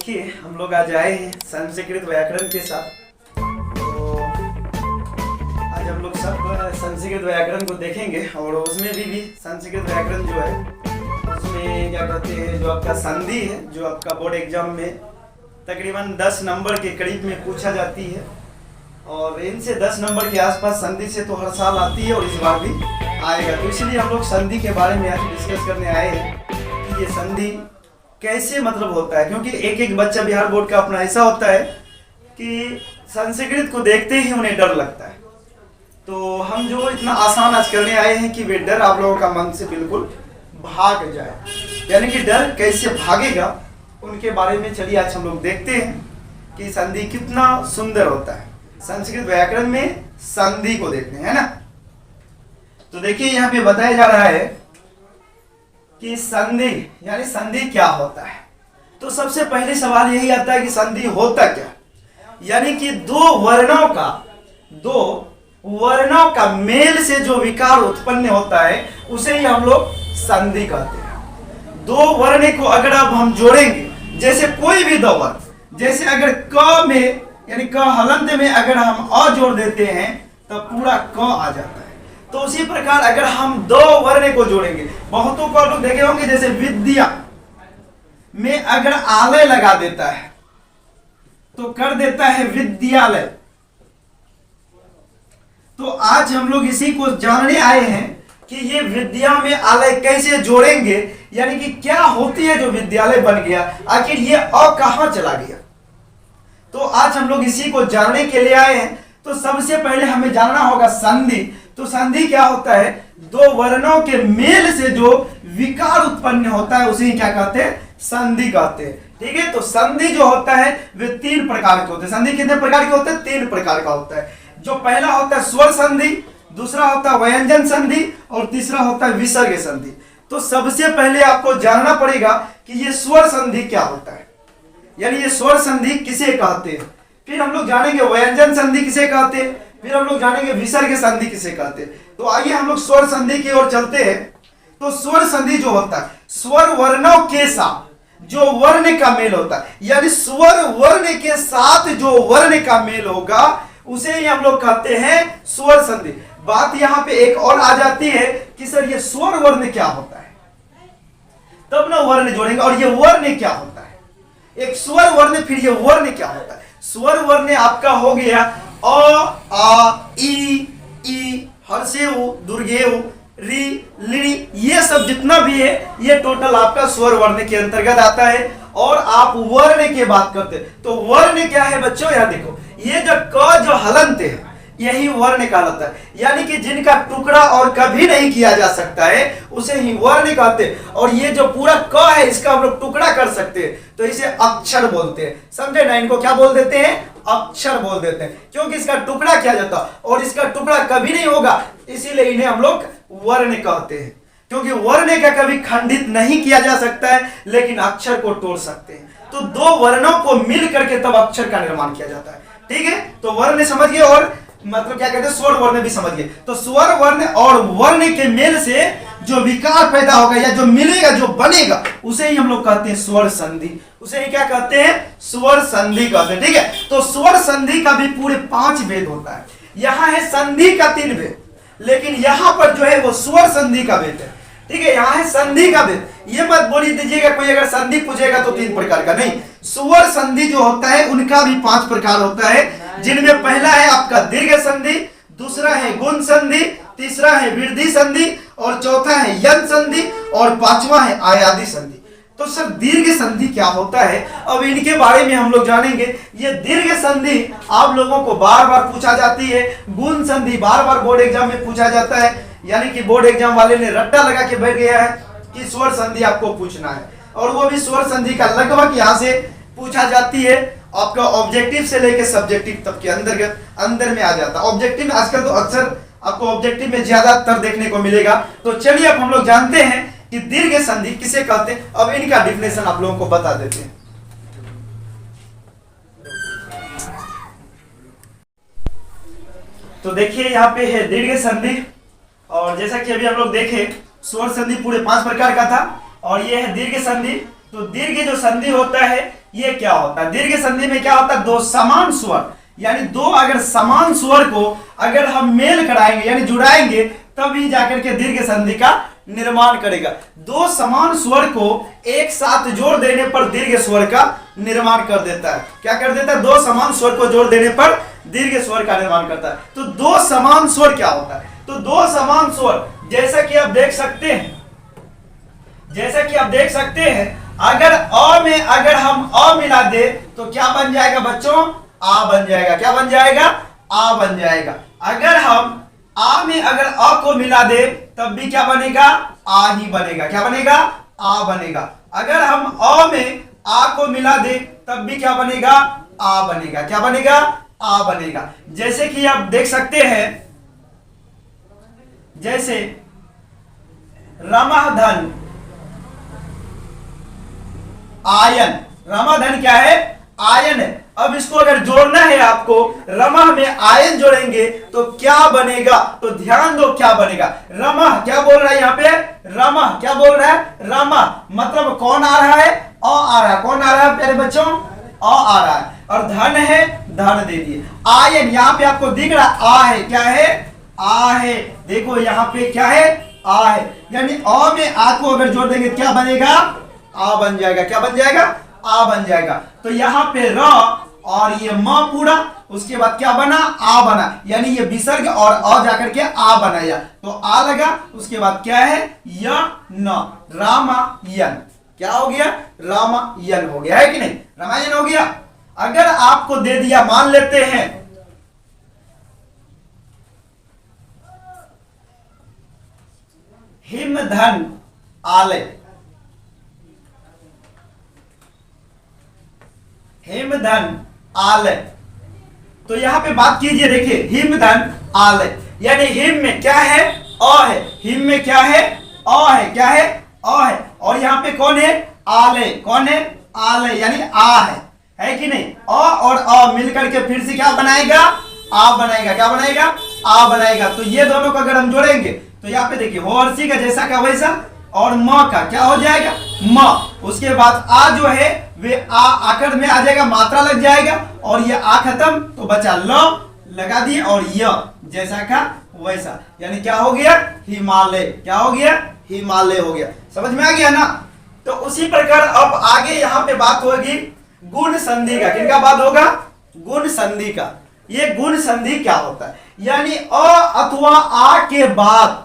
देखिए हम लोग आज आए हैं संस्कृत व्याकरण के साथ। तो आज हम लोग सब संस्कृत व्याकरण को देखेंगे और उसमें भी संस्कृत व्याकरण जो है उसमें क्या कहते हैं, जो आपका संधि है, जो आपका बोर्ड एग्जाम में तकरीबन 10 नंबर के करीब में पूछा जाती है और इनसे 10 नंबर के आसपास संधि से तो हर साल आती है और इस बार भी आएगा। तो इसलिए हम लोग संधि के बारे में आज डिस्कस करने आए हैं कि ये संधि कैसे मतलब होता है, क्योंकि एक एक बच्चा बिहार बोर्ड का अपना ऐसा होता है कि संस्कृत को देखते ही उन्हें डर लगता है। तो हम जो इतना आसान आज करने आए हैं कि वे डर आप लोगों का मन से बिल्कुल भाग जाए, यानी कि डर कैसे भागेगा उनके बारे में चलिए आज हम लोग देखते हैं कि संधि कितना सुंदर होता है। संस्कृत व्याकरण में संधि को देखते हैं, है ना। तो देखिए यहाँ पे बताया जा रहा है कि संधि यानी संधि क्या होता है। तो सबसे पहले सवाल यही आता है कि संधि होता क्या, यानी कि दो वर्णों का मेल से जो विकार उत्पन्न होता है उसे ही हम लोग संधि कहते हैं। दो वर्ण को अगर अब हम जोड़ेंगे, जैसे कोई भी दो वर्ण, जैसे अगर क में यानी क हलंत में अगर हम अ जोड़ देते हैं तब पूरा क आ जाता है। तो उसी प्रकार अगर हम दो वर्ण को जोड़ेंगे, बहुतों को आप लोग देखे होंगे, जैसे विद्या में अगर आलय लगा देता है तो कर देता है विद्यालय। तो आज हम लोग इसी को जानने आए हैं कि ये विद्या में आलय कैसे जोड़ेंगे, यानी कि क्या होती है जो विद्यालय बन गया, आखिर ये अ कहां चला गया। तो आज हम लोग इसी को जानने के लिए आए हैं। तो सबसे पहले हमें जानना होगा संधि। तो संधि क्या होता है, दो वर्णों के मेल से जो विकार उत्पन्न होता है उसे क्या कहते हैं, संधि कहते हैं। ठीक है, तो संधि जो होता है वे 3 प्रकार के होते हैं। संधि कितने प्रकार के होते हैं, 3 प्रकार का होता है। जो पहला होता है स्वर संधि, दूसरा होता है व्यंजन संधि और तीसरा होता है विसर्ग संधि। तो सबसे पहले आपको जानना पड़ेगा कि ये स्वर संधि क्या होता है, यानी ये स्वर संधि किसे कहते हैं। फिर हम लोग जानेंगे व्यंजन संधि किसे कहते हैं, फिर हम लोग जानेंगे विसर्ग संधि किसे कहते हैं। तो आइए हम लोग स्वर संधि की ओर चलते हैं। तो स्वर संधि जो होता है, स्वर वर्णों के साथ जो वर्ण का मेल होता है, यानी स्वर वर्ण के साथ जो वर्ण का मेल होगा उसे ही हम लोग कहते हैं स्वर संधि। बात यहां पे एक और आ जाती है कि सर ये स्वर वर्ण क्या होता है, तब ना वर्ण जोड़ेंगे। और ये वर्ण क्या होता है, एक स्वर वर्ण, फिर ये वर्ण क्या होता है। स्वर वर्ण आपका हो गया अ, आ, ई, हर्षेउ, दुर्गेउ, री, लिरी, ये सब जितना भी है ये टोटल आपका स्वर वर्ण के अंतर्गत आता है। और आप वर्ण की बात करते हैं तो वर्ण क्या है बच्चों, यहां देखो, ये जो क जो हलंत है यही वर्ण कहलाता है, यानी कि जिनका टुकड़ा और कभी नहीं किया जा सकता है उसे ही वर्ण कहते हैं। और ये जो पूरा क है इसका हम लोग टुकड़ा कर सकते हैं तो इसे अक्षर बोलते हैं। समझे ना, इनको क्या बोल देते हैं, अक्षर बोल देते हैं, क्योंकि इसका टुकड़ा किया जाता और इसका टुकड़ा कभी नहीं होगा, इसीलिए इन्हें हम लोग वर्ण कहते हैं। क्योंकि वर्ण का कभी खंडित नहीं किया जा सकता है लेकिन अक्षर को तोड़ सकते हैं। तो दो वर्णों को मिल करके तब अक्षर का निर्माण किया जाता है। ठीक है, तो वर्ण समझ गए और मतलब क्या कहते हैं, स्वर वर्ण भी समझ गए। तो स्वर वर्ण और वर्ण के मेल से जो विकार पैदा होगा या जो मिलेगा, जो बनेगा, उसे ही हम लोग कहते हैं स्वर संधि। उसे ही क्या कहते हैं, स्वर संधि कहते हैं। ठीक है, तो स्वर संधि का भी पूरे 5 भेद होता है। यहाँ है संधि का 3 भेद, लेकिन यहाँ पर जो है वो स्वर संधि का भेद है। ठीक है, यहाँ है संधि का भेद। ये मत बोली दीजिएगा कोई अगर संधि पूछेगा तो 3 प्रकार का, नहीं। स्वर संधि जो होता है उनका भी 5 प्रकार होता है, जिनमें पहला है आपका दीर्घ संधि, दूसरा है गुण संधि, तीसरा है वृद्धि संधि और चौथा है यन संधि और 5वां है आयादी संधि। तो सर दीर्घ संधि क्या होता है, अब इनके बारे में हम लोग जानेंगे। ये दीर्घ संधि आप लोगों को बार बार पूछा जाती है, गुण संधि बार बार बोर्ड एग्जाम में पूछा जाता है, यानी कि बोर्ड एग्जाम वाले ने रट्टा लगा के बैठ गया है कि स्वर संधि आपको पूछना है, और वो भी स्वर संधि का लगभग यहाँ से पूछा जाती है। आपका ऑब्जेक्टिव से लेके सब्जेक्टिव तक के अंदर में आ जाता है। ऑब्जेक्टिव में आजकल तो अक्सर आपको ऑब्जेक्टिव में ज्यादातर देखने को मिलेगा। तो चलिए अब हम लोग जानते हैं कि दीर्घ संधि किसे कहते हैं। अब इनका डिफिनेशन आप लोगों को बता देते हैं। तो देखिए यहाँ पे है दीर्घ संधि, और जैसा कि अभी हम लोग देखे स्वर संधि पूरे 5 प्रकार का था और ये है दीर्घ संधि। तो दीर्घ जो संधि होता है ये क्या होता है? दीर्घ संधि में क्या होता है? दो समान स्वर, यानी दो अगर समान स्वर को अगर हम मेल कराएंगे यानी जुड़ाएंगे तभी जाकर के दीर्घ संधि का निर्माण करेगा। दो समान स्वर को एक साथ जोड़ देने पर दीर्घ स्वर का निर्माण कर देता है। क्या कर देता है? दो समान स्वर को जोड़ देने पर दीर्घ स्वर का निर्माण करता है। तो दो समान स्वर क्या होता है? तो दो समान स्वर जैसा कि आप देख सकते हैं, अगर अ में अगर हम अ मिला दे तो क्या बन जाएगा बच्चों? आ बन जाएगा। क्या बन जाएगा? आ बन जाएगा। अगर हम आ में अगर अ को मिला दे तब भी क्या बनेगा? आ ही बनेगा। क्या बनेगा? आ बनेगा। अगर हम अ में आ को मिला दे तब भी क्या बनेगा? आ बनेगा। क्या बनेगा? आ बनेगा। जैसे कि आप देख सकते हैं, जैसे रमाधन आयन, रमाधन क्या है? आयन है। अब इसको अगर जोड़ना है आपको, रमा में आयन जोड़ेंगे तो क्या बनेगा? तो ध्यान दो क्या बनेगा। रमा क्या बोल रहा है यहाँ पे? रमा क्या बोल रहा है? रमा मतलब कौन आ रहा है? अ आ रहा है। कौन आ रहा है प्यारे बच्चों? अ आ रहा है। और धन है, धन दे दिए। आयन यहाँ पे आपको दिख रहा आ है। क्या है? आ है। देखो यहाँ पे क्या है? आ है। यानी अ में आ को अगर जोड़ देंगे क्या बनेगा? आ बन जाएगा। क्या बन जाएगा? आ बन जाएगा। तो यहाँ पे र और ये म पूरा, उसके बाद क्या बना? आ बना। यानी ये विसर्ग और अ जाकर के आ बनाया तो आ लगा। उसके बाद क्या है? य न, रामायण। क्या हो गया? रामायण हो गया, है कि नहीं? रामायण हो गया। अगर आपको दे दिया, मान लेते हैं हिमधन आलय, हिमधन आलय, तो यहां पे बात कीजिए। देखिए हिमधन आलय यानी हिम में क्या है? अ है। हिम में क्या है? अ है। क्या है? अ है। और यहाँ पे कौन है? आलय। कौन है? आलय यानी आ है कि नहीं? अ और अ मिलकर के फिर से क्या बनाएगा? आ बनाएगा। क्या बनाएगा? आ बनाएगा। तो ये दोनों को अगर हम जोड़ेंगे तो यहाँ पे देखिए होर्सी का जैसा का वैसा और म का क्या हो जाएगा? म। उसके बाद आ जो है वे आ आकर में आ जाएगा, मात्रा लग जाएगा और ये आ खत्म तो बचा ल लगा दिए और य जैसा का वैसा, यानी क्या हो गया? हिमालय। क्या हो गया? हिमालय हो गया। समझ में आ गया ना? तो उसी प्रकार अब आगे यहाँ पे बात होगी गुण संधि का। किनका बात होगा? गुण संधि का। ये गुण संधि क्या होता है? यानी अ अथवा आ के बाद,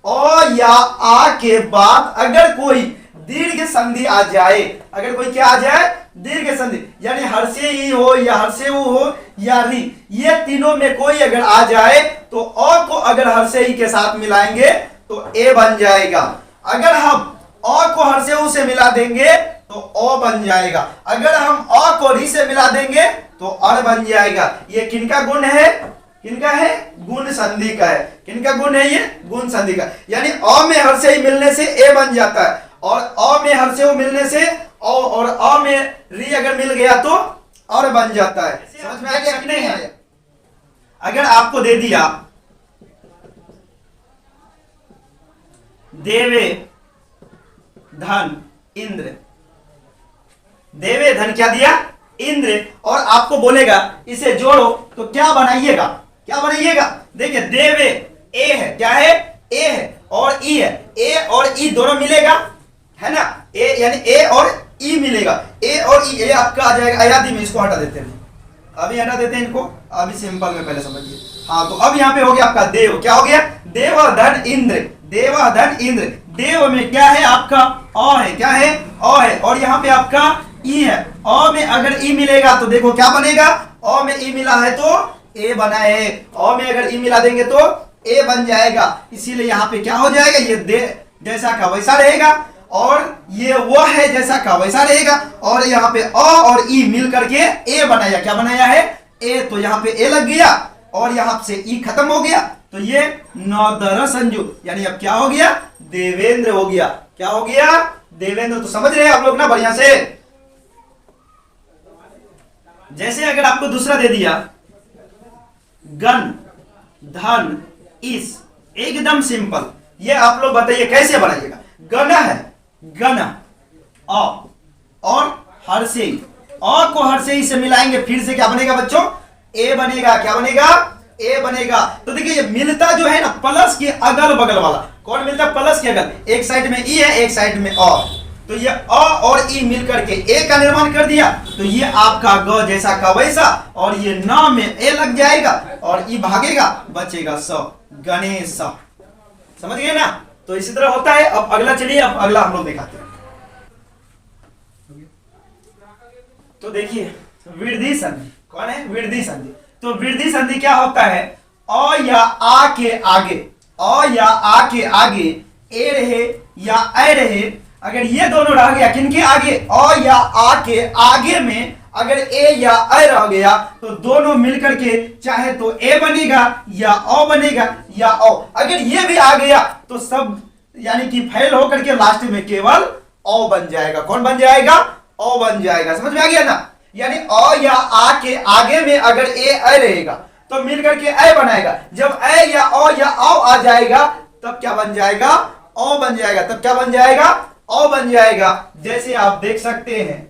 अ या आ के बाद अगर कोई दीर्घ संधि आ जाए, अगर कोई क्या आ जाए? दीर्घ संधि, यानी हर्षे ई हो या हर्षे उ हो या री, ये तीनों में कोई अगर आ जाए तो अ को अगर हर्षे ई के साथ मिलाएंगे तो ए बन जाएगा। अगर हम अ को हर्षे उ से मिला देंगे तो अ बन जाएगा। अगर हम अ को री से मिला देंगे तो अर बन जाएगा। ये किनका गुण है? किनका है? गुण संधि का है। किनका गुण है? ये गुण संधि का। यानी अ में हर्षे ई मिलने से ए बन जाता है और अ में हर्षे उ मिलने से अ और अ में री अगर मिल गया तो और बन जाता है। समझ में आ गया कि नहीं है? अगर आपको दे दिया देवे धन इंद्र, देवे धन क्या दिया? इंद्र, और आपको बोलेगा इसे जोड़ो तो क्या बनाइएगा? क्या बनाइएगा? देखिए देवे ए है। क्या है? ए है और ई है। ए और ई दोनों मिलेगा, है ना? ए यानी ए और ई मिलेगा। ए और ई, ए आपका आ जाएगा अयादी में। इसको हटा देते हैं, अभी हटा देते हैं इनको। अभी सिंपल में पहले समझिए। हाँ, तो अब यहाँ पे हो गया आपका देव। क्या हो गया? देव धन इंद्र। देव धन इंद्र। देव में क्या है आपका? अ है। क्या है? अ है। और यहाँ पे आपका ई है। अ में अगर ई मिलेगा तो देखो क्या बनेगा? अ में ई मिला है तो ए बना है। अ में अगर ई मिला देंगे तो ए बन जाएगा। इसीलिए यहाँ पे क्या हो जाएगा? ये दे जैसा का वैसा रहेगा और ये वो है जैसा का वैसा रहेगा। और यहाँ पे अ और ई मिल करके ए बनाया। क्या बनाया है? ए। तो यहाँ पे ए लग गया और यहाँ से ई खत्म हो गया तो ये नौदर संजू, यानी अब क्या हो गया? देवेंद्र हो गया। क्या हो गया? देवेंद्र। तो समझ रहे हैं आप लोग ना बढ़िया से? जैसे अगर आपको दूसरा दे दिया गण धन इस, एकदम सिंपल। ये आप लोग बताइए कैसे बनाइएगा? गण है, गण अ और हर्षे अ को हर से ही से मिलाएंगे, फिर से क्या बनेगा बच्चों, ए बनेगा। क्या बनेगा, ए बनेगा। तो देखिए ये मिलता जो है ना प्लस के अगल बगल वाला, कौन मिलता है, प्लस के अगल, एक साइड में ई है एक साइड में अ, तो ये अ और ई मिल करके ए का निर्माण कर दिया। तो ये आपका ग जैसा का वैसा, और ये न में ए लग जाएगा और ई भागेगा, बचेगा स, गणेश। समझ गए ना। तो इसी तरह होता है। अब अगला चलिए, अब अगला हम लोग दिखाते हैं। तो देखिए वृद्धि संधि, कौन है, वृद्धि संधि। तो वृद्धि संधि क्या होता है, अ या आ के आगे, अ या आ के आगे ए रहे या ऐ रहे, अगर ये दोनों रह गया किनके आगे, अ या आ के आगे में अगर ए या ऐ रह गया तो दोनों मिलकर के चाहे तो ए बनेगा या अ बनेगा या औ। अगर ये भी आ गया तो सब यानी कि फेल होकर के लास्ट में केवल अ बन जाएगा। कौन बन जाएगा, अ बन जाएगा। समझ में आ गया ना। यानी अ या आ के आगे में अगर ए ऐ रहेगा तो मिलकर के ऐ बनाएगा। जब ऐ या अ या औ आ जाएगा तब क्या बन जाएगा, अ बन जाएगा। तब क्या बन जाएगा, अ बन जाएगा। जैसे आप देख सकते हैं,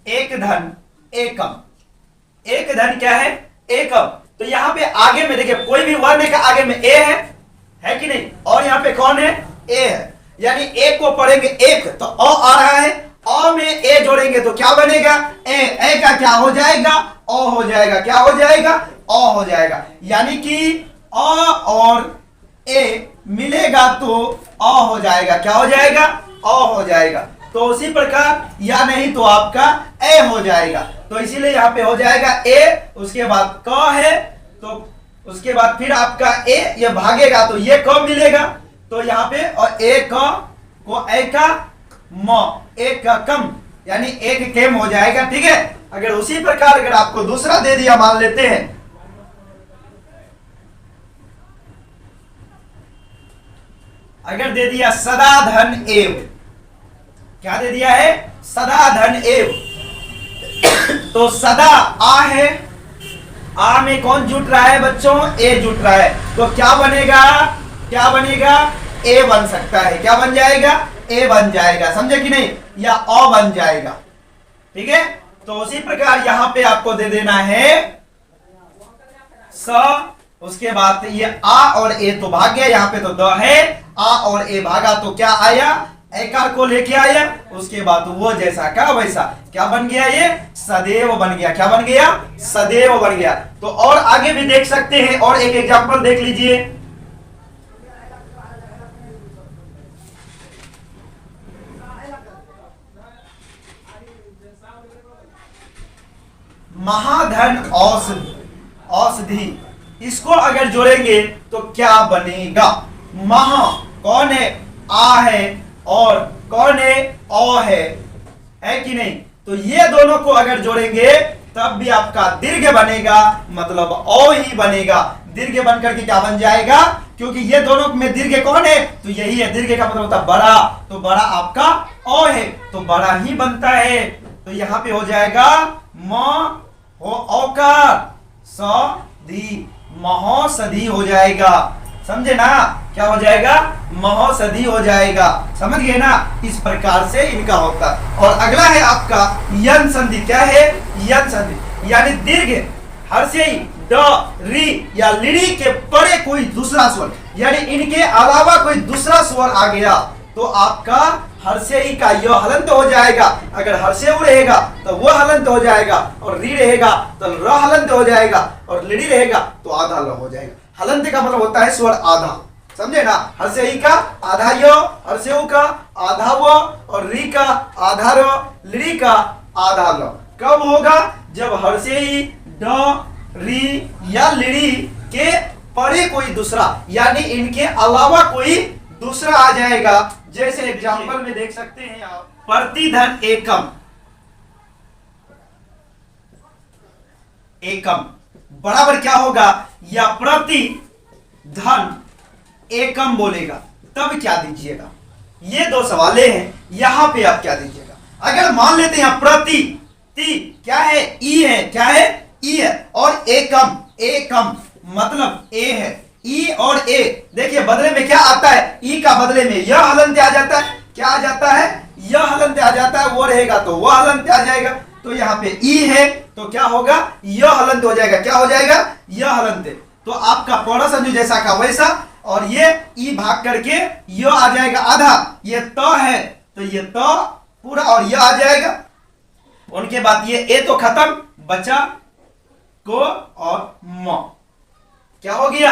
एक धन एकम, एक धन क्या है, एकम। तो यहां पे आगे में देखिए कोई भी वर्ण का आगे में ए है कि नहीं, और यहां पे कौन है, ए है। यानी एक को पढ़ेंगे एक तो अ आ रहा है, अ में ए जोड़ेंगे तो क्या बनेगा, ए का क्या हो जाएगा, अ हो जाएगा। क्या हो जाएगा, अ हो जाएगा। यानी कि अ और ए मिलेगा तो अ हो जाएगा। क्या हो जाएगा, अ हो जाएगा। तो उसी प्रकार या नहीं तो आपका ए हो जाएगा। तो इसीलिए यहाँ पे हो जाएगा ए, उसके बाद क है तो उसके बाद फिर आपका ए, ये भागेगा तो ये क मिलेगा। तो यहाँ पे और ए को ए का म, एक का कम, यानी एक केम हो जाएगा। ठीक है। अगर उसी प्रकार अगर आपको दूसरा दे दिया, मान लेते हैं अगर दे दिया सदा धन एव, क्या दे दिया है, सदा धन एव, तो सदा आ है, आ में कौन जुट रहा है बच्चों, ए जुट रहा है। तो क्या बनेगा, क्या बनेगा, ए बन सकता है। क्या बन जाएगा, ए बन जाएगा। समझे कि नहीं, या अ बन जाएगा। ठीक है। तो उसी प्रकार यहां पे आपको दे देना है स, उसके बाद ये आ और ए तो भाग गया, यहां पे तो द है, आ और ए भागा तो क्या आया, एकार को लेके आया। उसके बाद वो जैसा का वैसा क्या बन गया, ये सदैव बन गया। क्या बन गया, सदैव बन गया। तो और आगे भी देख सकते हैं, और एक एग्जांपल देख लीजिए। महाधन औषधि, औषधि, इसको अगर जोड़ेंगे तो क्या बनेगा, महा कौन है, आ है, और कौन है, अ है कि नहीं। तो ये दोनों को अगर जोड़ेंगे तब भी आपका दीर्घ बनेगा, मतलब अ ही बनेगा। दीर्घ बनकर के क्या बन जाएगा, क्योंकि ये दोनों में दीर्घ कौन है, तो यही है। दीर्घ का मतलब होता है बड़ा, तो बड़ा आपका अ है, तो बड़ा ही बनता है। तो यहां पे हो जाएगा म हो औकार सधी, महौषधि हो जाएगा। समझे ना, क्या हो जाएगा, महौषधि हो जाएगा। समझ गए ना। इस प्रकार से इनका होता है। और अगला है आपका यन संधि। क्या है, यन संधि, यानी दीर्घ हर्षेयी ड री या लिड़ी के परे कोई दूसरा स्वर, यानी इनके अलावा कोई दूसरा स्वर आ गया तो आपका हर्षेयी का य हलंत हो जाएगा। अगर हर्षेय रहेगा तो वो हलंत हो जाएगा, और री रहेगा तो र हलंत हो जाएगा, और लिड़ी रहेगा तो आधा ल हो जाएगा। हलंत का मतलब होता है स्वर आधा। समझे ना। हर्षेयी का आधा य, हर्षेय का आधा व, और री का आधा र, लिड़ी का आधा ल। कब होगा, जब हर्षेयी ड री या लिड़ी के परे कोई दूसरा, यानी इनके अलावा कोई दूसरा आ जाएगा। जैसे एग्जांपल में देख सकते हैं आप, प्रतिधन एकम, एकम बराबर क्या होगा, या प्रति धन एकम बोलेगा तब क्या दीजिएगा। ये दो सवाले हैं, यहां पे आप क्या दीजिएगा। अगर मान लेते हैं प्रति, ती क्या है, ई है, क्या है, ई है। और एकम मतलब ए है, ई और ए। देखिए बदले में क्या आता है, ई का बदले में यह हलंत आ जाता है। क्या आ जाता है, यह हलंत आ जाता है। वो रहेगा तो वह हलंत आ जाएगा। तो यहाँ पे ई है तो क्या होगा, यह हलंत हो जाएगा। क्या हो जाएगा, यह हलंत। तो आपका पौड़ा संजू जैसा का वैसा, और ये ई भाग करके यह आ जाएगा आधा। ये त है तो ये त पूरा और यह आ जाएगा। उनके बाद ये ए तो खत्म, बचा को और म। क्या हो गया,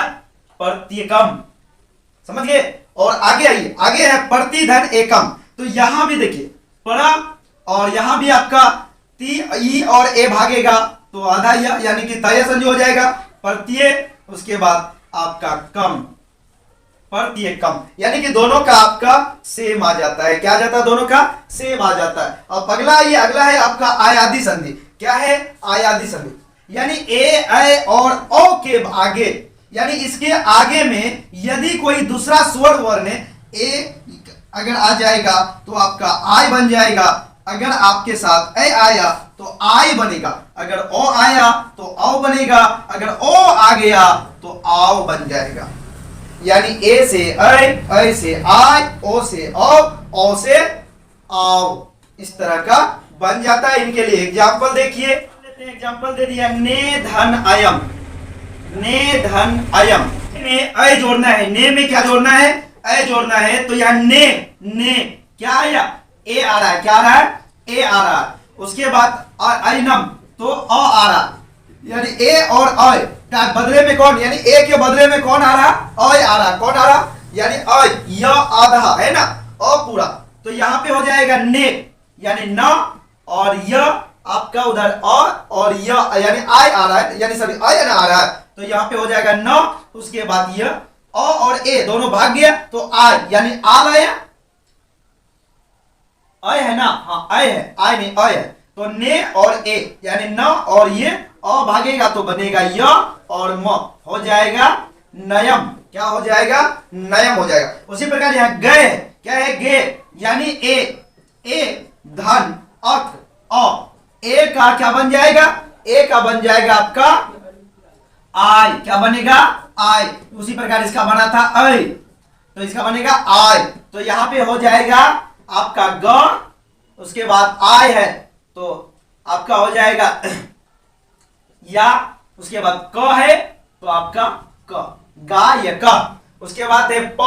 प्रत्येकम। समझ गए। और आगे आइए, आगे है प्रतिधन एकम। तो यहां भी देखिए पड़ा, और यहां भी आपका ती ई और ए भागेगा तो आधा यानी कि तय संजू हो जाएगा प्रत्यय। उसके बाद आपका कम, प्रत्येकम, यानी कि दोनों का आपका सेम आ जाता है। क्या आ जाता है, दोनों का सेम आ जाता है। अब अगला ये अगला है आपका आयादी संधि। क्या है, आयादी संधि, यानी ए ऐ और ओ के आगे, यानी इसके आगे में यदि कोई दूसरा स्वर वर्ण ए अगर आ जाएगा तो आपका आय बन जाएगा। अगर आपके साथ ए आया तो आय बनेगा, अगर ओ आया तो औ बनेगा, अगर ओ आ गया तो आओ बन जाएगा। यानी ए से ऐ से आय, ओ से औ से आओ, इस तरह का बन जाता है। इनके लिए एग्जाम्पल देखिए, एग्जाम्पल दे दिया, ने धन अयम, ने धन अयम में अय जोड़ना है। ने में क्या जोड़ना है, अय जोड़ना है। तो यहाँ ने क्या आया, ए आ रहा है। क्या आ रहा है, ए आ रहा है। उसके बाद अयनम तो अ आ रहा, यानी ए और अय का बदले में कौन, यानी ए के बदले में कौन आ रहा, अय आ रहा। कौन आ रहा, यानी अय, य आधा है ना, अ पूरा। तो यहाँ पे हो जाएगा ने, यानी न, और य आपका उधर अ और य यानी आय आ रहा है, यानी सभी अय आ रहा है। तो यहाँ पे हो जाएगा न, उसके बाद यह अ और ए दोनों भाग गया तो आय, यानी आ लाया, अय है ना, हाँ अय है, आय नहीं अय है। तो ने और ए यानी न और ये अ भागेगा तो बनेगा य और म, हो जाएगा नयम। क्या हो जाएगा, नयम हो जाएगा। उसी प्रकार यहाँ गए, क्या है, गे, यानी ए धन अक अ, ए का क्या बन जाएगा, ए का बन जाएगा आपका आय। क्या बनेगा, आय। उसी प्रकार इसका बना था अय, तो इसका बनेगा आय। तो यहां पे हो जाएगा आपका ग, उसके बाद आय है तो आपका हो जाएगा या, उसके बाद क है तो आपका क, गा या क। उसके बाद है प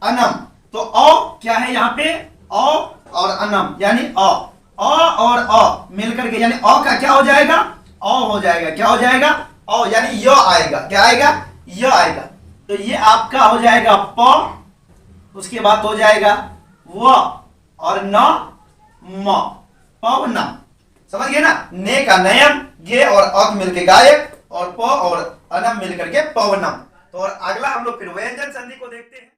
अनम, तो अ क्या है यहाँ पे, अ और अनम यानी अ और अ मिलकर के, यानी अ का क्या हो जाएगा, अ हो जाएगा। क्या हो जाएगा, अ, यानी य आएगा। क्या आएगा, य आएगा। तो ये आपका हो जाएगा प, उसके बाद हो जाएगा व और न म, पवनम। समझ गए ना, ने का नयन, गे और अक मिलके गायक, और प और अनम मिलकर के पवनम। तो और अगला हम लोग फिर व्यंजन संधि को देखते हैं।